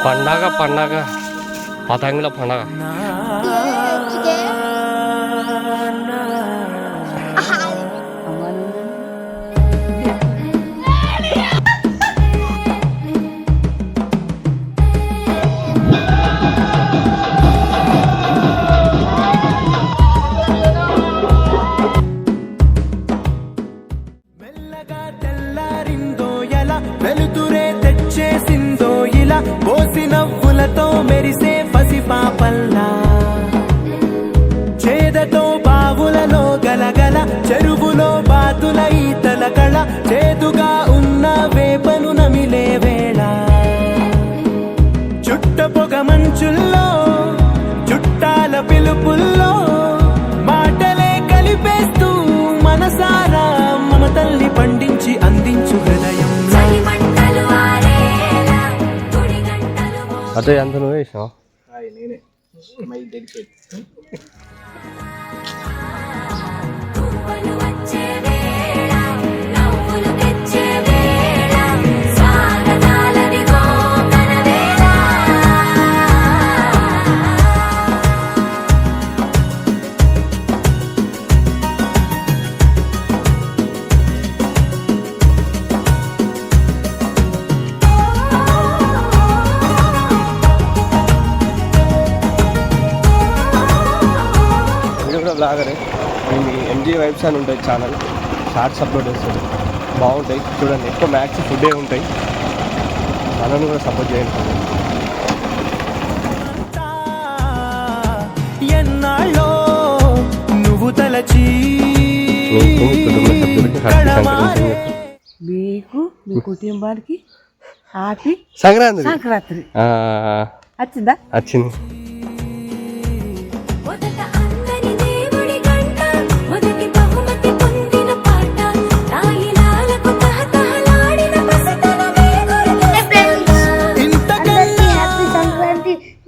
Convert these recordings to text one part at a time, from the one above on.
పండగ పండగ పతంగుల పండగ. వెలుతురే తెచ్చేసిందో ఇలా పోసి నవ్వులతో మెరిసే పసి పాపల్లా చేదతో బావులలో గలగల చెరువులో బాతుల ఈతల కళ చేదుగా ఉన్న వేపను నమిలే వేళ చుట్ట పొగ మంచుల్లో చుట్టాల పిలుపుల్లో మాటలే కలిపేస్తూ మనసారా మమతల్ని పండించి అందించు హృదయం. అదే అంత నువ్వే వేసావు. నేనే మై డెడికేట్. బ్లాగరే ఎంజీ వైబ్స్ అని ఉంటుంది ఛానల్, షార్ట్స్ అప్లోడ్ చేస్తుంది, బాగుంటాయి చూడండి. ఎక్కువ మ్యాక్స్ ఫుడ్డే ఉంటాయి, మనల్ని కూడా సపోర్ట్ చేయండి. ఎన్నాళ్ళో నువ్వు తలచి మీకు మీ కుటుంబానికి హ్యాపీ సంక్రాంతి. సంక్రాంతి వచ్చిందా? వచ్చింది.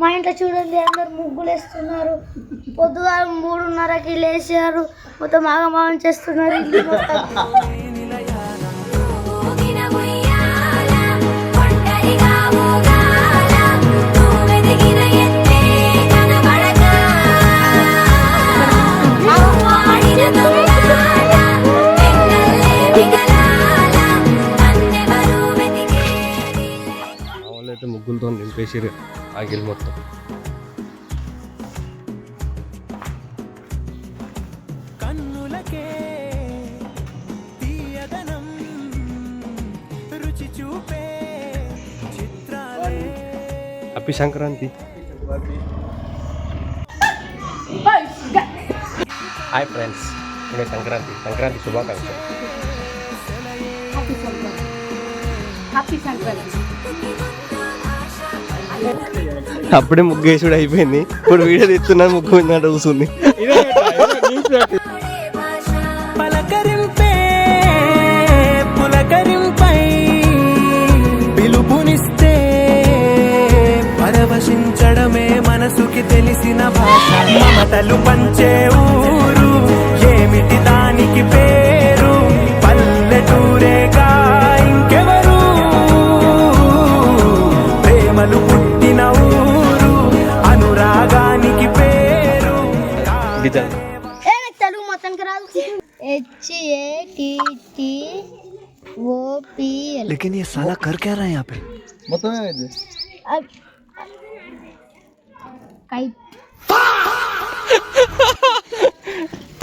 మా ఇంట్లో చూడండి అందరు ముగ్గులు వేస్తున్నారు. పొద్దుగా 3:30కి లేచారు, మొత్తం ఆగమాగం చేస్తున్నారు ఇల్లు మొత్తం. అయితే ముగ్గులతో నింపేసిరు ఆగిల్ మొత్తం. కన్నులకే తీయదనం రుచి చూపే చిత్రాలే. హ్యాపీ సంక్రాంతి. హాయ్ ఫ్రెండ్స్, ఇదే సంక్రాంతి శుభాకాంక్షలు. హ్యాపీ సంక్రాంతి. అప్పుడే ముగ్గేసుడు అయిపోయింది, ఇప్పుడు వీడియో తీస్తున్నా ముగ్గు మీద కూర్చుంది. పలకరింపే పులకరింపై పిలుపునిస్తే పరవశించడమే మనసుకి తెలిసిన భాష. మమతలు పంచే ఊరు ఏమిటి దానికి పేరు, పల్లెటూరేగా ఇంకెవరు, ప్రేమలు పుట్టిన ఊరు అనురాగానికి పేరు. తెలుగు మొత్తానికి రాదు. HATTOPL. लेकिन ये साला कर क्या रहा है यहाँ पे? మొత్తం ఏమైంది?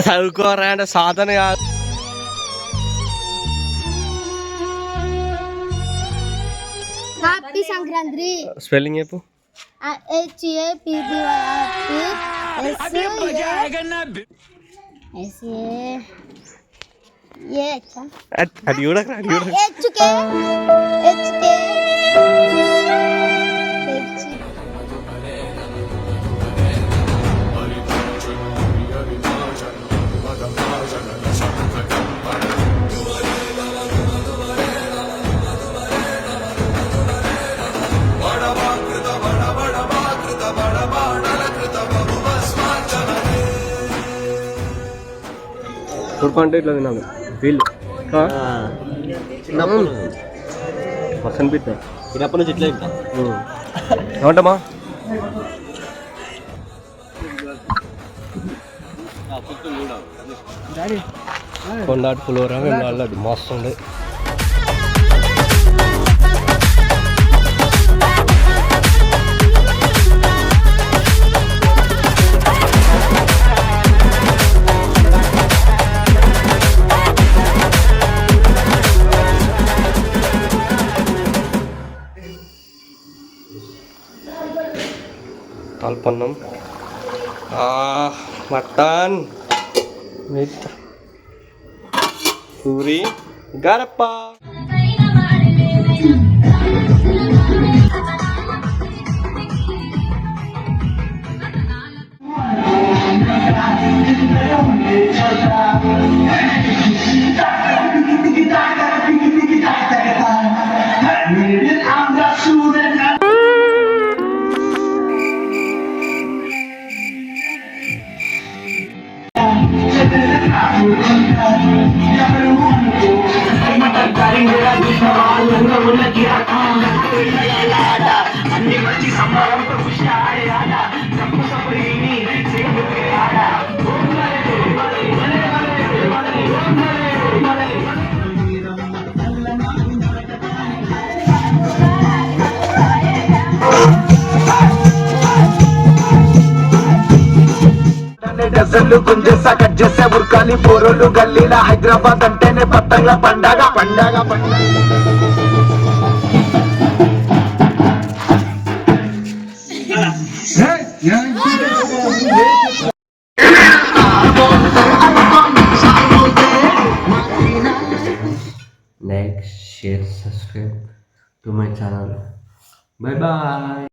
చదువుకోరా అంటే సాధన కాదు. హ్యాపీ సంక్రాంతి. స్పెల్లింగ్ చెప్పు. అది కూడా అంటే ఇట్లా తినాలి వీళ్ళు మస్తు అనిపిస్తుంది. చిన్నప్పటి నుంచి ఇట్లా ఇంకా ఏమంటమ్మా కొండాటి పులిహోర వెళ్ళాలి మస్తు ఉండే పాల్పన్నం మటన్ విత్ పూరి గరప్ప డజన్లు గుంజేసా కట్ చేసే ఉరకాలి పోరోలు గల్లీల హైదరాబాద్ అంటేనే పతంగ పండగ పండగ పండగ Like, share, subscribe to my channel. Bye bye.